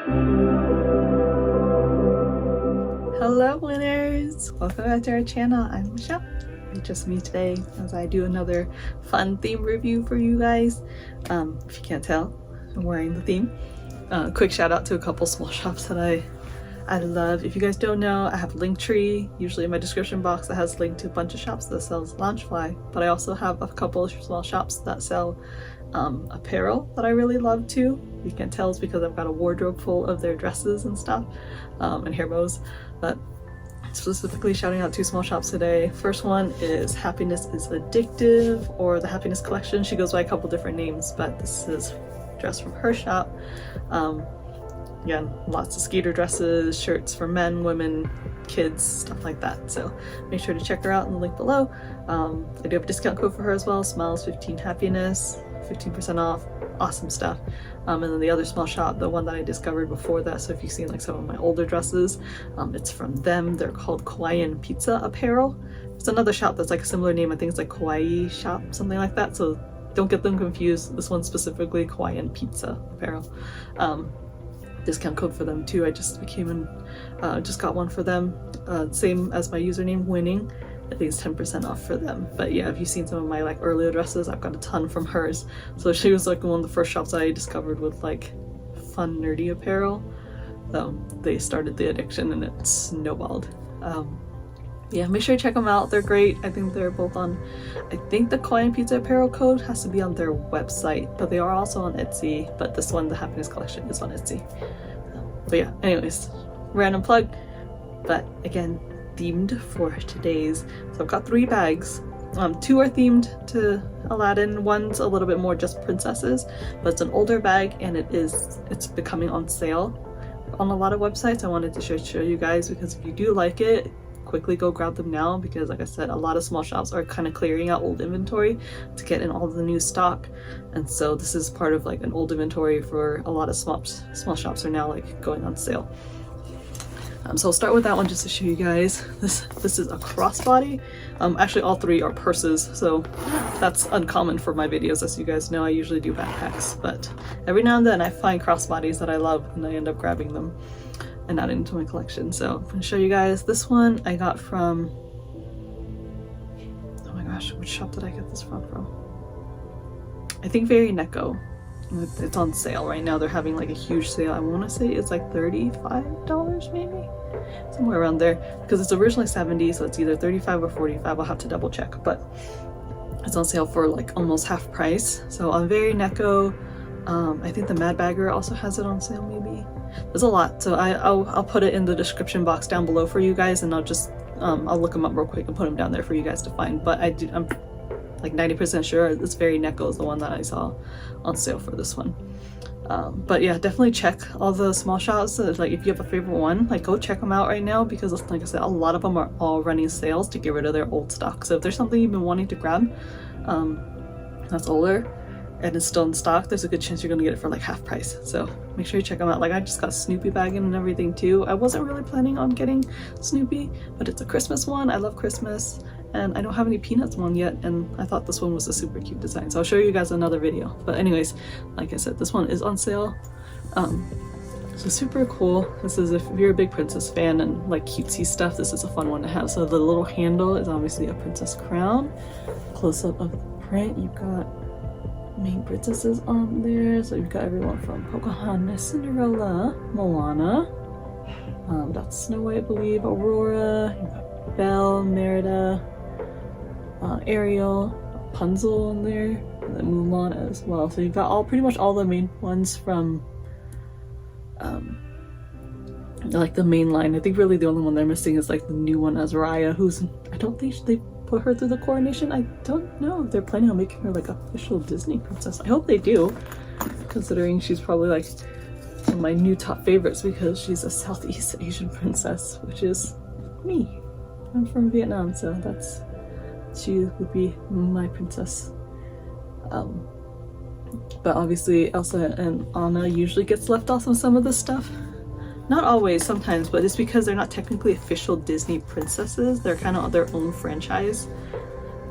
Hello winners! Welcome back to our channel. I'm Michelle. It's just me today as I do another fun theme review for you guys. If you can't tell, I'm wearing the theme. Quick shout out to a couple small shops that I love. If you guys don't know, I have a Linktree, usually in my description box, that has a link to a bunch of shops that sells Loungefly, but I also have a couple of small shops that sell apparel that I really love too. You can tell it's because I've got a wardrobe full of their dresses and stuff, and hair bows. But specifically shouting out two small shops today. First one is Happiness is Addictive, or the Happiness Collection. She goes by a couple different names, but this is a dress from her shop. Again, lots of skater dresses, shirts for men, women, kids, stuff like that. So make sure to check her out in the link below. I do have a discount code for her as well, Smiles15Happiness, 15% off. Awesome stuff. And then the other small shop, the one that I discovered before that, so if you've seen like some of my older dresses, it's from them. They're called Kawaiian Pizza Apparel. It's another shop that's like a similar name. I think it's like Kawaii Shop, something like that. So don't get them confused. This one's specifically Kawaiian Pizza Apparel. Discount code for them too. I just just got one for them. Same as my username, Nguyening. I think it's 10% off for them. But yeah, if you've seen some of my like earlier dresses, I've got a ton from hers. So she was like one of the first shops I discovered with like fun nerdy apparel. They started the addiction and it snowballed. Yeah, make sure you check them out. They're great. I think they're both on, I think the Kawaiian Pizza Apparel code has to be on their website, but they are also on Etsy. But this one, the Happiness Collection, is on Etsy. But yeah, anyways, random plug. But again, themed for today's. So I've got 3 bags. 2 are themed to Aladdin. One's a little bit more just princesses, but it's an older bag and it's becoming on sale on a lot of websites. I wanted to show you guys because if you do like it, quickly go grab them now, because like I said, a lot of small shops are kind of clearing out old inventory to get in all the new stock, and so this is part of like an old inventory for a lot of small shops are now like going on sale. So I'll start with that one just to show you guys. This is a crossbody. Actually all 3 are purses, so that's uncommon for my videos. As you guys know, I usually do backpacks, but every now and then I find crossbodies that I love and I end up grabbing them and add it into my collection. So I'm going to show you guys. This one I got from, oh my gosh, which shop did I get this from? I think VeryNeko. It's on sale right now. They're having like a huge sale. I want to say it's like $35 maybe, somewhere around there, because it's originally $70, so it's either $35 or $45. I'll have to double check, but it's on sale for like almost half price. So on VeryNeko, I think the Mad Bagger also has it on sale maybe. There's a lot, so I'll put it in the description box down below for you guys, and I'll look them up real quick and put them down there for you guys to find. But I'm like 90% sure this VeryNeko is the one that I saw on sale for this one. But yeah, definitely check all the small shops. Like if you have a favorite one, like go check them out right now, because like I said, a lot of them are all running sales to get rid of their old stock. So if there's something you've been wanting to grab that's older and it's still in stock, there's a good chance you're gonna get it for like half price. So make sure you check them out. Like I just got Snoopy bagging and everything too. I wasn't really planning on getting Snoopy, but it's a Christmas one. I love Christmas, and I don't have any Peanuts one yet, and I thought this one was a super cute design, so I'll show you guys another video. But anyways, like I said, this one is on sale. So super cool. This is, if you're a big princess fan and like cutesy stuff, this is a fun one to have. So the little handle is obviously a princess crown. Close up of the print, you've got main princesses on there. So you've got everyone from Pocahontas, Cinderella, Moana, that's Snow White, I believe, Aurora, you've got Belle, Merida, Ariel, Rapunzel in there, and then Mulan as well. So you've got pretty much all the main ones from like the main line. I think really the only one they're missing is like the new one, Azariah, who's, I don't think they put her through the coronation. I don't know if they're planning on making her like official Disney princess. I hope they do, considering she's probably like one of my new top favorites, because she's a Southeast Asian princess, which is me. I'm from Vietnam, so she would be my princess. But obviously Elsa and Anna usually gets left off on some of this stuff. Not always, sometimes, but it's because they're not technically official Disney princesses. They're kind of their own franchise,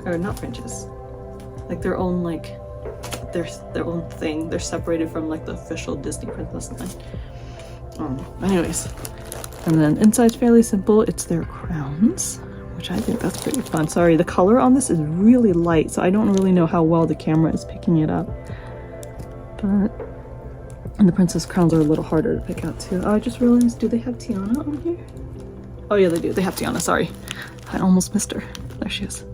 or not franchise, like their own, like their own thing. They're separated from like the official Disney princess line. Anyways, and then inside's fairly simple. It's their crowns, which I think that's pretty fun. Sorry, the color on this is really light, so I don't really know how well the camera is picking it up. But, and the princess crowns are a little harder to pick out too. Oh, I just realized, do they have Tiana on here? Oh yeah, they do. They have Tiana, sorry. I almost missed her. There she is.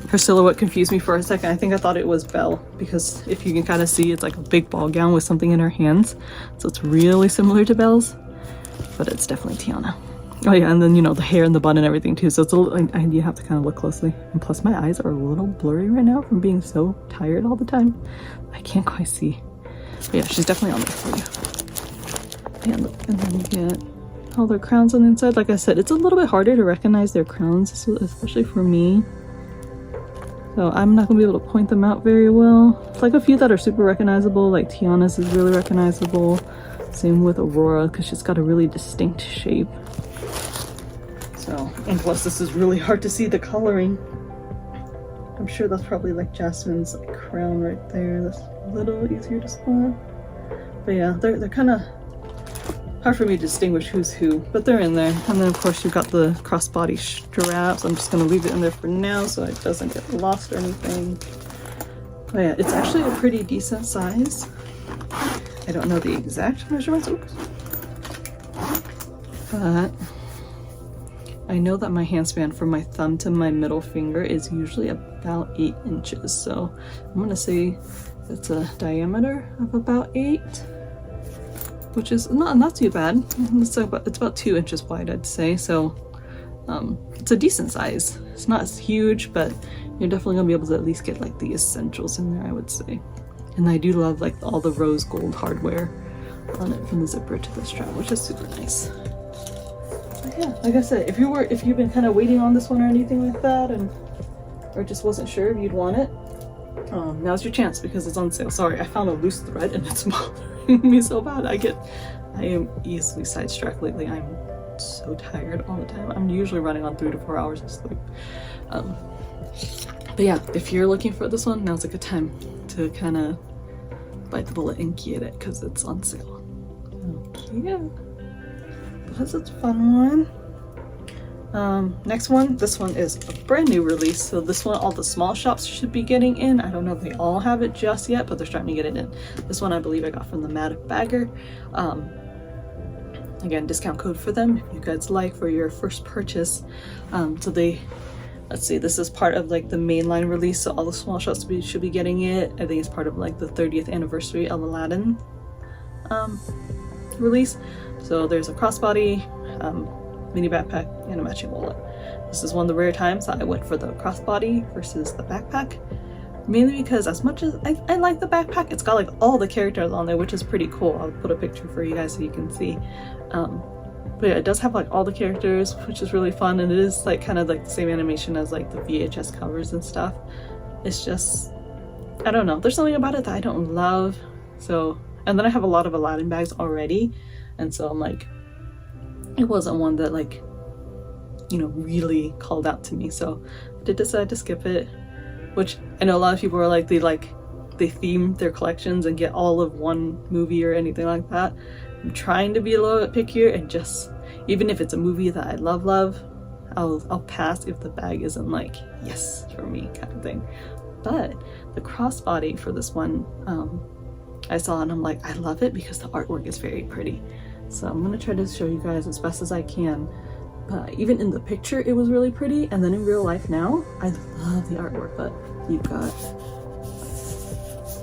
Her silhouette confused me for a second. I think I thought it was Belle, because if you can kind of see, it's like a big ball gown with something in her hands. So it's really similar to Belle's, but it's definitely Tiana. Oh yeah, and then, you know, the hair and the bun and everything too. So it's a little, you have to kind of look closely. And plus my eyes are a little blurry right now from being so tired all the time. I can't quite see. But yeah, she's definitely on there for you. And then you get all their crowns on the inside. Like I said, it's a little bit harder to recognize their crowns, especially for me. So I'm not gonna be able to point them out very well. It's like a few that are super recognizable, like Tiana's is really recognizable. Same with Aurora, because she's got a really distinct shape. So, and plus this is really hard to see the coloring. I'm sure that's probably like Jasmine's like, crown right there. That's a little easier to spot. But yeah, they're kind of hard for me to distinguish who's who, but they're in there. And then of course you've got the crossbody straps. I'm just gonna leave it in there for now so it doesn't get lost or anything. But yeah, it's actually a pretty decent size. I don't know the exact measurements, but I know that my hand span from my thumb to my middle finger is usually about 8 inches. So I'm gonna say it's a diameter of about 8. Which is not too bad. It's about 2 inches wide, I'd say. So it's a decent size. It's not as huge, but you're definitely gonna be able to at least get like the essentials in there, I would say. And I do love like all the rose gold hardware on it from the zipper to the strap, which is super nice. But yeah, like I said, if you've been kind of waiting on this one or anything like that, or just wasn't sure if you'd want it, now's your chance because it's on sale. Sorry, I found a loose thread and it's bothering me so bad. I am easily sidetracked lately. I'm so tired all the time. I'm usually running on 3 to 4 hours of sleep. But yeah, if you're looking for this one, now's a good time to kind of bite the bullet and get it because it's on sale. Okay, yeah. That's a fun one. Next one, this one is a brand new release. So this one, all the small shops should be getting in. I don't know if they all have it just yet, but they're starting to get it in. This one I believe I got from the Matic Bagger. Again, discount code for them if you guys like for your first purchase. So they, let's see, this is part of like the mainline release. So all the small shops should be getting it. I think it's part of like the 30th anniversary of Aladdin release. So there's a crossbody, mini backpack, and a matching wallet. This is one of the rare times that I went for the crossbody versus the backpack, mainly because as much as I like the backpack, it's got like all the characters on there, which is pretty cool. I'll put a picture for you guys so you can see. But yeah, it does have like all the characters, which is really fun, and it is like kind of like the same animation as like the VHS covers and stuff. It's just, I don't know, there's something about it that I don't love. So, and then I have a lot of Aladdin bags already, and so I'm like, it wasn't one that like, you know, really called out to me. So I did decide to skip it, which I know a lot of people are like, they theme their collections and get all of one movie or anything like that. I'm trying to be a little bit pickier and just, even if it's a movie that I love, I'll pass if the bag isn't like, yes, for me kind of thing. But the crossbody for this one, I saw and I'm like, I love it because the artwork is very pretty. So I'm gonna try to show you guys as best as I can. Even in the picture, it was really pretty, and then in real life now, I love the artwork. But you've got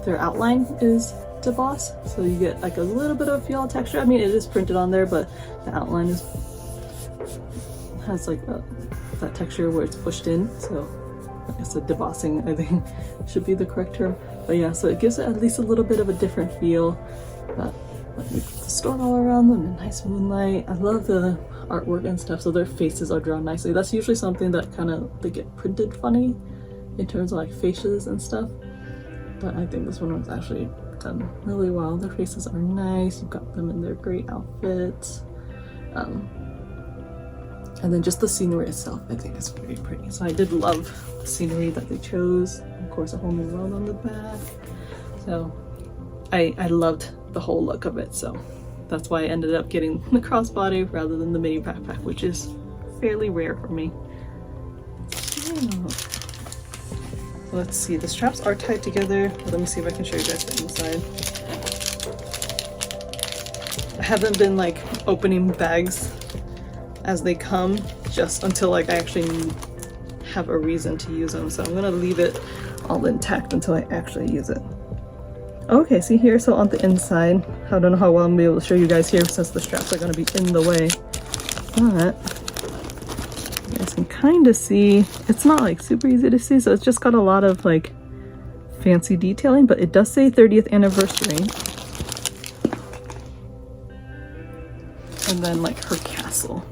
their outline is debossed, so you get like a little bit of feel texture. I mean, it is printed on there, but the outline has like that texture where it's pushed in. So I guess the debossing, I think, should be the correct term. But yeah, so it gives it at least a little bit of a different feel. But you put the stone all around them and nice moonlight. I love the artwork and stuff, so their faces are drawn nicely. That's usually something that kind of, they get printed funny in terms of like faces and stuff, but I think this one was actually done really well. Their faces are nice. You've got them in their great outfits, and then just the scenery itself I think is very pretty. So I did love the scenery that they chose. Of course, a whole new world on the back. So I loved the whole look of it. So that's why I ended up getting the crossbody rather than the mini backpack, which is fairly rare for me. So let's see, the straps are tied together. Let me see if I can show you guys the inside. I haven't been like opening bags as they come just until like I actually have a reason to use them, so I'm gonna leave it all intact until I actually use it. Okay, see here, so on the inside, I don't know how well I'm gonna be able to show you guys here since the straps are gonna be in the way, but you guys can kind of see, it's not like super easy to see, so it's just got a lot of like fancy detailing, but it does say 30th anniversary. And then like her castle.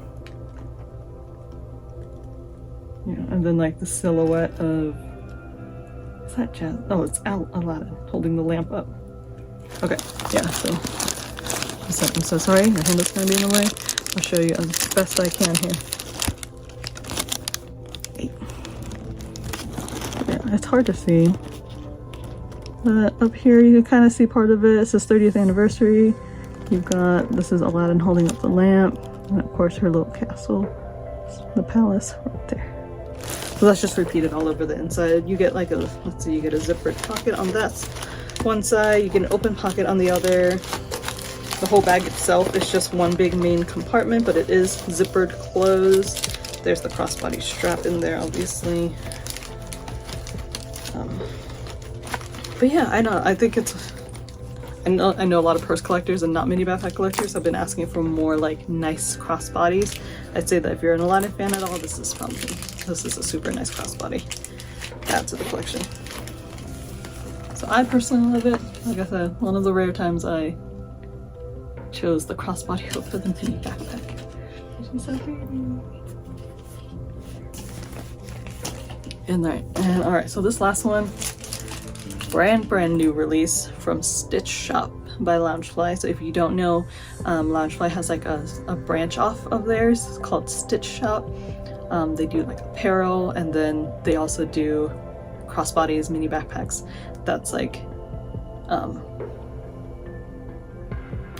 Yeah, and then like the silhouette of, is that Jazz? Oh, it's Aladdin holding the lamp up. Okay, yeah, so I'm so sorry, my hand is gonna be in the way. I'll show you as best I can here. Yeah, it's hard to see. But up here you can kind of see part of it. It says 30th anniversary. You've got, this is Aladdin holding up the lamp, and of course her little castle, the palace right there. So that's just repeated all over the inside. You get like a, let's see, you get a zippered pocket on that one side, you get an open pocket on the other. The whole bag itself is just one big main compartment, but it is zippered closed. There's the crossbody strap in there, obviously. But yeah, I think it's, I know a lot of purse collectors and not mini backpack collectors have been asking for more like nice crossbodies. I'd say that if you're an Aladdin fan at all, this is a super nice crossbody to add to the collection. So I personally love it. Like I said, one of the rare times I chose the crossbody over the mini backpack, which is so pretty. And all right, so this last one, brand new release from Stitch Shoppe by Loungefly. So if you don't know, Loungefly has like a branch off of theirs. It's called Stitch Shoppe. They do like apparel, and then they also do crossbodies, mini backpacks. That's like a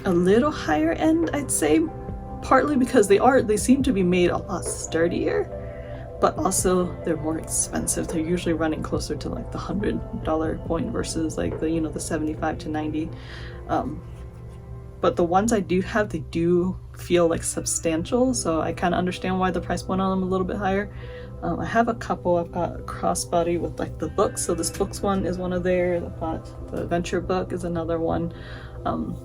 little higher end, I'd say, partly because they seem to be made a lot sturdier, but also they're more expensive. They're usually running closer to like the $100 point versus like the, you know, the 75 to 90. But the ones I do have, they do feel like substantial, so I kind of understand why the price point on them a little bit higher. I have a couple. I've got a crossbody with like the books, so this books one is one of theirs. I've got the adventure book is another one.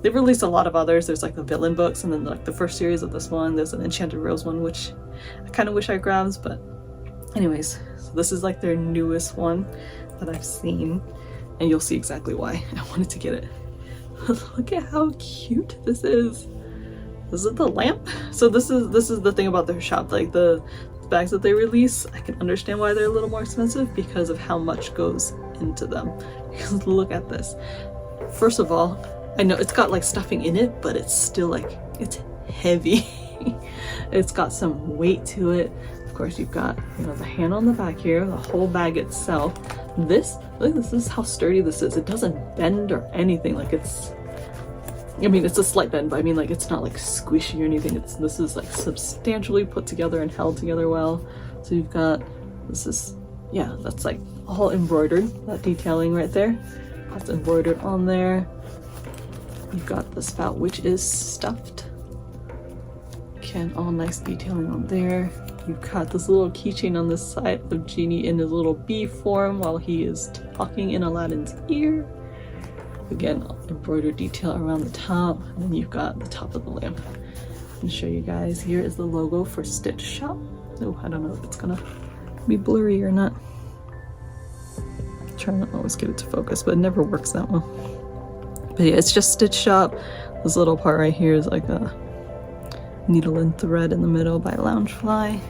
They've released a lot of others. There's like the villain books, and then like the first series of this one, there's an Enchanted Rose one, which I kind of wish I grabbed, but anyways, so this is like their newest one that I've seen, and you'll see exactly why I wanted to get it. Look at how cute this is. This is the lamp. So this is the thing about their shop, like the bags that they release, I can understand why they're a little more expensive because of how much goes into them. Because look at this. First of all, I know it's got like stuffing in it, but it's still like, it's heavy. It's got some weight to it. Of course, you've got, you know, the handle on the back here, the whole bag itself. This, look, this is how sturdy this is. It doesn't bend or anything. Like it's, I mean, it's a slight bend, but I mean, like, it's not like squishy or anything. This is like substantially put together and held together well. So you've got, this is, yeah, that's like all embroidered, that detailing right there. That's embroidered on there. You've got the spout, which is stuffed. Again, all nice detailing on there. You've got this little keychain on this side of Genie in his little bee form while he is talking in Aladdin's ear. Again, embroidered detail around the top, and then you've got the top of the lamp. I'll show you guys. Here is the logo for Stitch Shoppe. Oh, I don't know if it's gonna be blurry or not. I'm trying to always get it to focus, but it never works that well. But yeah, it's just Stitch Shoppe. This little part right here is like a needle and thread in the middle by Loungefly.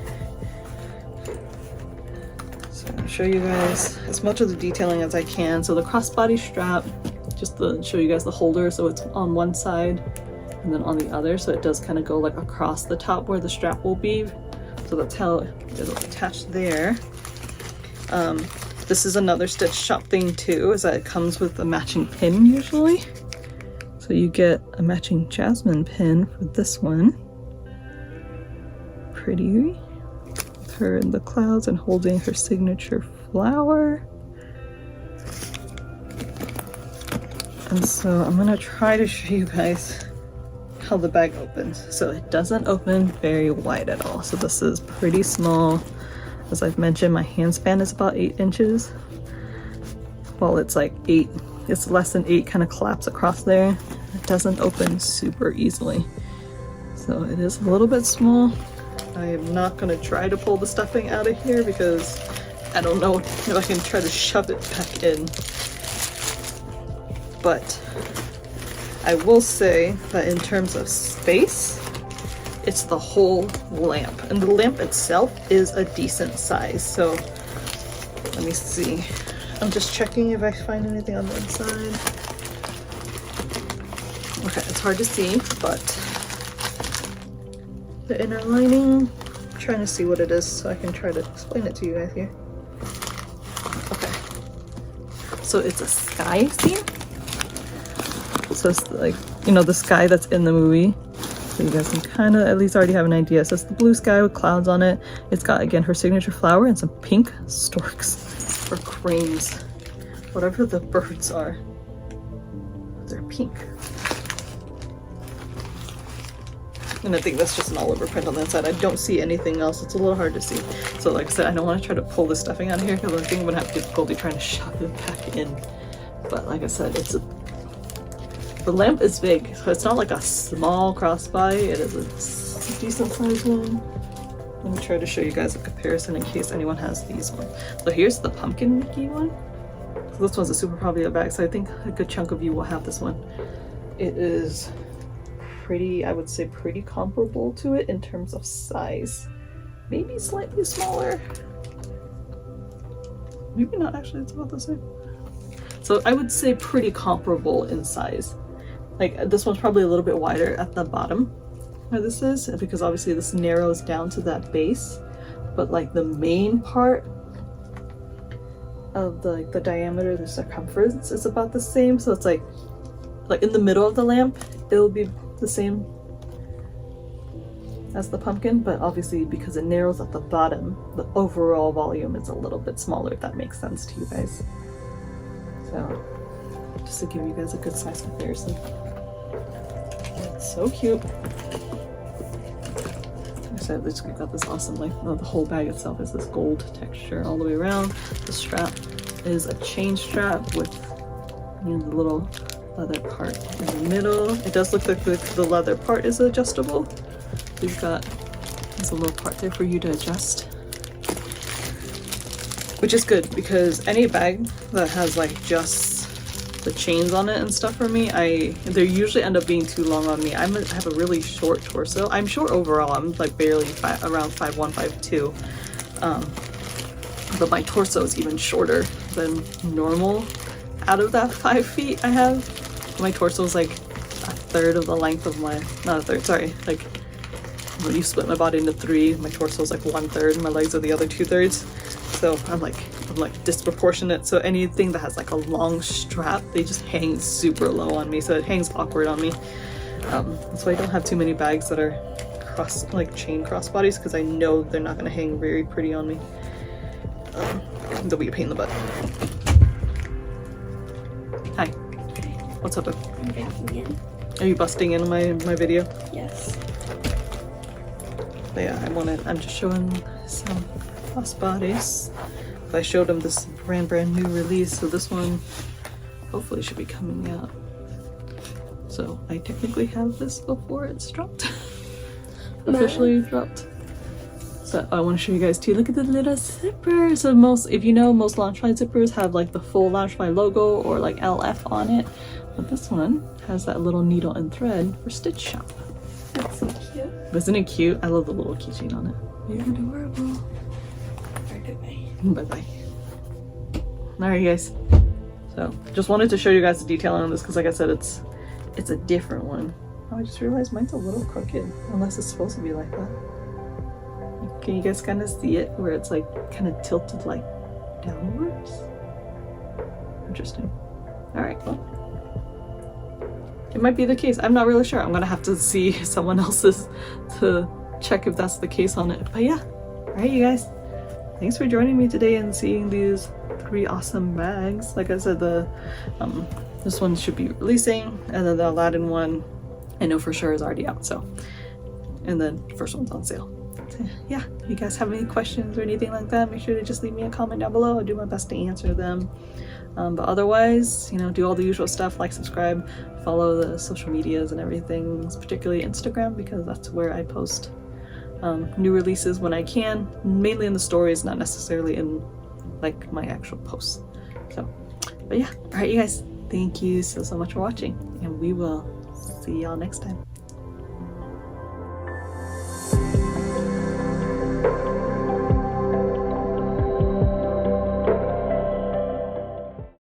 So I'll show you guys as much of the detailing as I can. So the crossbody strap, just to show you guys the holder, so it's on one side and then on the other, so it does kind of go like across the top where the strap will be. So that's how it'll attach there. This is another Stitch Shoppe thing too, is that it comes with a matching pin usually. So you get a matching jasmine pin for this one. Pretty. With her in the clouds and holding her signature flower. And so I'm gonna try to show you guys how the bag opens. So it doesn't open very wide at all. So this is pretty small. As I've mentioned, my hand span is about 8 inches. Well, it's like 8, it's less than 8, kind of collapse across there. It doesn't open super easily. So it is a little bit small. I am not gonna try to pull the stuffing out of here because I don't know if I can try to shove it back in. But I will say that in terms of space, it's the whole lamp. And the lamp itself is a decent size. So let me see. I'm just checking if I find anything on the inside. Okay, it's hard to see, but the inner lining, I'm trying to see what it is so I can try to explain it to you guys here. Okay. So it's a sky theme. So it's like, you know, the sky that's in the movie. So you guys can kind of at least already have an idea. So it's the blue sky with clouds on it. It's got, again, her signature flower and some pink storks or cranes. Whatever the birds are. They're pink. And I think that's just an all over print on the inside. I don't see anything else. It's a little hard to see. So like I said, I don't want to try to pull the stuffing out of here because I think I'm going to have difficulty trying to shove it back in. But like I said, the lamp is big, so it's not like a small crossbody. It is a decent sized one. Let me try to show you guys a comparison in case anyone has these ones. So here's the pumpkin Mickey one. So this one's a super popular bag, so I think a good chunk of you will have this one. It is pretty, I would say pretty comparable to it in terms of size. Maybe slightly smaller. Maybe not, actually, it's about the same. So I would say pretty comparable in size. Like this one's probably a little bit wider at the bottom where this is, because obviously this narrows down to that base, but like the main part of the diameter, the circumference is about the same. So it's like in the middle of the lamp, it'll be the same as the pumpkin, but obviously because it narrows at the bottom, the overall volume is a little bit smaller, if that makes sense to you guys. So just to give you guys a good size comparison. It's so cute. I said we got this awesome, like, the whole bag itself is this gold texture all the way around. The strap is a chain strap with, you know, the little leather part in the middle. It does look like the leather part is adjustable. We've got, there's a little part there for you to adjust, which is good because any bag that has like just the chains on it and stuff for me, they usually end up being too long on me. I have a really short torso. I'm short overall. I'm like barely around 5'1", 5'2", but my torso is even shorter than normal. Out of that 5 feet I have, my torso is like a third of the length of my, not a third, sorry, like when you split my body into 3, my torso is like 1/3, my legs are the other 2/3. So I'm like disproportionate. So anything that has like a long strap, they just hang super low on me. So it hangs awkward on me. That's why I don't have too many bags that are chain crossbodies, because I know they're not gonna hang very pretty on me. They'll be a pain in the butt. Hi. What's up? I'm back again. Are you busting in my video? Yes. But yeah, I'm just showing some crossbodies. I showed them this brand new release, so this one hopefully should be coming out. So I technically have this before it's dropped. Officially dropped. So I want to show you guys too. Look at the little zipper. So if you know, most Loungefly zippers have like the full Loungefly logo or like LF on it, but this one has that little needle and thread for Stitch Shoppe. That's so cute. Isn't it cute? I love the little keychain on it. You're adorable. Bye-bye. Alright guys, so just wanted to show you guys the detailing on this because like I said, it's a different one. Oh, I just realized mine's a little crooked, unless it's supposed to be like that. Can you guys kind of see it where it's like kind of tilted like downwards? Interesting. Alright, well, it might be the case. I'm not really sure. I'm gonna have to see someone else's to check if that's the case on it. But yeah, alright you guys, thanks for joining me today and seeing these 3 awesome bags. Like I said, the this one should be releasing, and then the Aladdin one I know for sure is already out, so, and then the first one's on sale. So, yeah, if you guys have any questions or anything like that, make sure to just leave me a comment down below. I'll do my best to answer them. But otherwise, you know, do all the usual stuff, like, subscribe, follow the social medias and everything, particularly Instagram, because that's where I post new releases when I can, mainly in the stories, not necessarily in like my actual posts. So, but yeah, alright you guys, thank you so much for watching, and we will see y'all next time.